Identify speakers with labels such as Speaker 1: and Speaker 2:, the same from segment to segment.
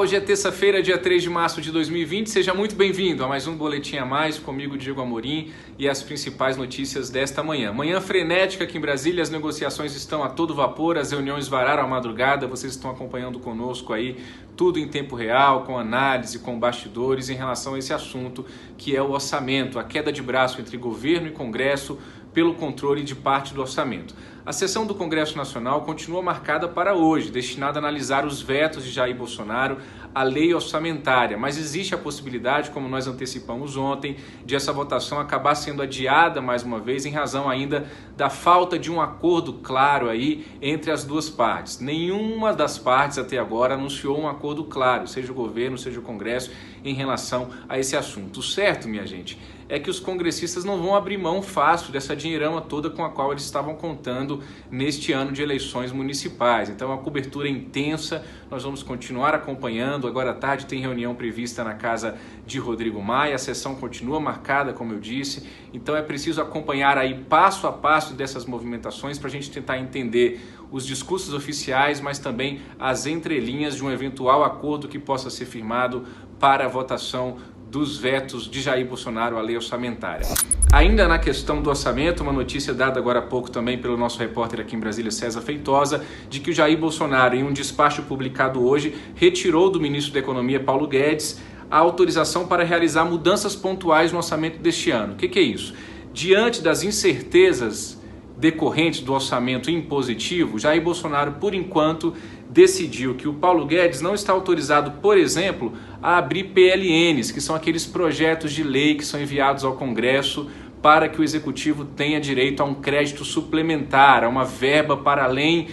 Speaker 1: hoje é terça-feira, dia 3 de março de 2020. Seja muito bem-vindo a mais um Boletim a Mais, comigo, Diego Amorim, e as principais notícias desta manhã. Manhã frenética aqui em Brasília, as negociações estão a todo vapor, as reuniões vararam à madrugada, vocês estão acompanhando conosco aí, tudo em tempo real, com análise, com bastidores em relação a esse assunto, que é o orçamento, a queda de braço entre governo e Congresso pelo controle de parte do orçamento. A sessão do Congresso Nacional continua marcada para hoje, destinada a analisar os vetos de Jair Bolsonaro à lei orçamentária, mas existe a possibilidade, como nós antecipamos ontem, de essa votação acabar sendo adiada mais uma vez em razão ainda da falta de um acordo claro aí entre as duas partes. Nenhuma das partes até agora anunciou um acordo claro, seja o governo, seja o Congresso, em relação a esse assunto. O certo, minha gente, é que os congressistas não vão abrir mão fácil dessa dinheirama toda com a qual eles estavam contando neste ano de eleições municipais. Então, a cobertura é intensa, nós vamos continuar acompanhando. Agora à tarde tem reunião prevista na casa de Rodrigo Maia, a sessão continua marcada, como eu disse. Então, é preciso acompanhar aí passo a passo dessas movimentações para a gente tentar entender os discursos oficiais, mas também as entrelinhas de um eventual acordo que possa ser firmado para a votação dos vetos de Jair Bolsonaro à lei orçamentária. Ainda na questão do orçamento, uma notícia dada agora há pouco também pelo nosso repórter aqui em Brasília, César Feitosa, de que o Jair Bolsonaro, em um despacho publicado hoje, retirou do ministro da Economia, Paulo Guedes, a autorização para realizar mudanças pontuais no orçamento deste ano. O que é isso? Diante das incertezas decorrentes do orçamento impositivo, Jair Bolsonaro, por enquanto, decidiu que o Paulo Guedes não está autorizado, por exemplo, a abrir PLNs, que são aqueles projetos de lei que são enviados ao Congresso para que o Executivo tenha direito a um crédito suplementar, a uma verba para além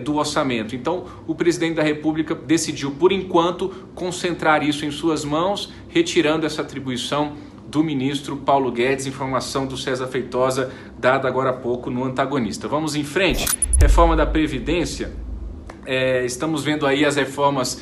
Speaker 1: do orçamento. Então, o presidente da República decidiu, por enquanto, concentrar isso em suas mãos, retirando essa atribuição do ministro Paulo Guedes, informação do César Feitosa, dada agora há pouco no Antagonista. Vamos em frente. Reforma da Previdência. Estamos vendo aí as reformas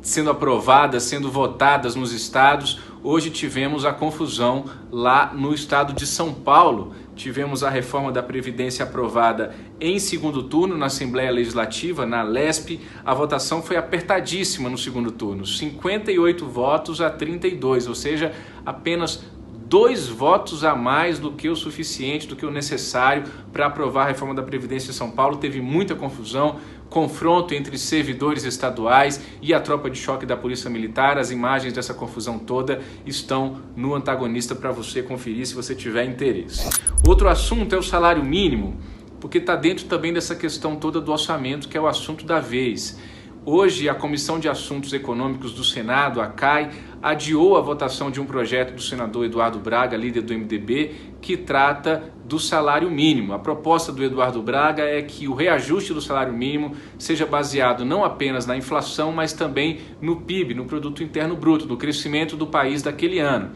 Speaker 1: sendo aprovadas, sendo votadas nos estados. Hoje tivemos a confusão lá no estado de São Paulo. Tivemos a reforma da Previdência aprovada em segundo turno na Assembleia Legislativa, na LESP. A votação foi apertadíssima no segundo turno, 58 votos a 32, ou seja, apenas 2 votos a mais do que o suficiente, do que o necessário para aprovar a reforma da Previdência em São Paulo. Teve muita confusão, confronto entre servidores estaduais e a tropa de choque da Polícia Militar. As imagens dessa confusão toda estão no Antagonista para você conferir se você tiver interesse. Outro assunto é o salário mínimo, porque está dentro também dessa questão toda do orçamento, que é o assunto da vez. Hoje, a Comissão de Assuntos Econômicos do Senado, a CAI, adiou a votação de um projeto do senador Eduardo Braga, líder do MDB, que trata do salário mínimo. A proposta do Eduardo Braga é que o reajuste do salário mínimo seja baseado não apenas na inflação, mas também no PIB, no Produto Interno Bruto, no crescimento do país daquele ano.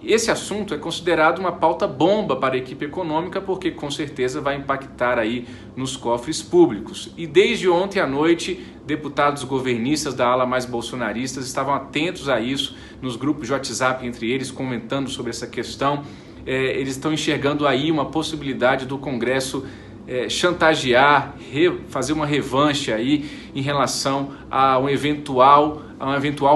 Speaker 1: Esse assunto é considerado uma pauta bomba para a equipe econômica, porque com certeza vai impactar aí nos cofres públicos. E desde ontem à noite, deputados governistas da ala mais bolsonaristas estavam atentos a isso, nos grupos de WhatsApp entre eles, comentando sobre essa questão. Eles estão enxergando aí uma possibilidade do Congresso chantagear, fazer uma revanche aí em relação a uma eventual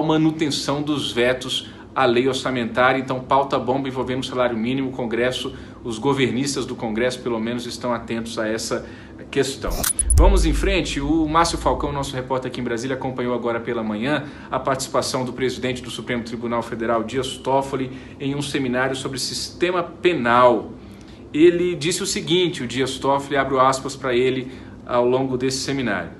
Speaker 1: manutenção dos vetos a lei orçamentária. Então, pauta bomba envolvendo o salário mínimo. O Congresso, os governistas do Congresso, pelo menos, estão atentos a essa questão. Vamos em frente. O Márcio Falcão, nosso repórter aqui em Brasília, acompanhou agora pela manhã a participação do presidente do Supremo Tribunal Federal, Dias Toffoli, em um seminário sobre sistema penal. Ele disse o seguinte, o Dias Toffoli, abro aspas para ele ao longo desse seminário: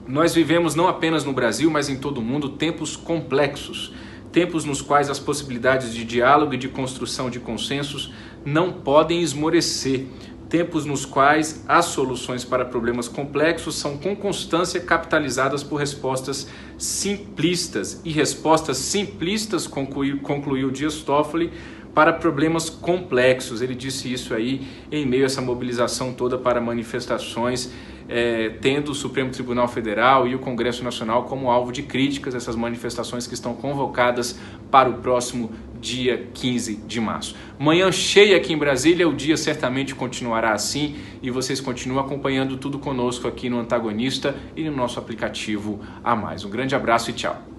Speaker 1: nós vivemos não apenas no Brasil, mas em todo o mundo, tempos complexos. Tempos nos quais as possibilidades de diálogo e de construção de consensos não podem esmorecer. Tempos nos quais as soluções para problemas complexos são com constância capitalizadas por respostas simplistas. E respostas simplistas, concluiu Dias Toffoli, para problemas complexos. Ele disse isso aí em meio a essa mobilização toda para manifestações, tendo o Supremo Tribunal Federal e o Congresso Nacional como alvo de críticas, essas manifestações que estão convocadas para o próximo dia 15 de março. Manhã cheia aqui em Brasília, o dia certamente continuará assim e vocês continuam acompanhando tudo conosco aqui no Antagonista e no nosso aplicativo A Mais. Um grande abraço e tchau.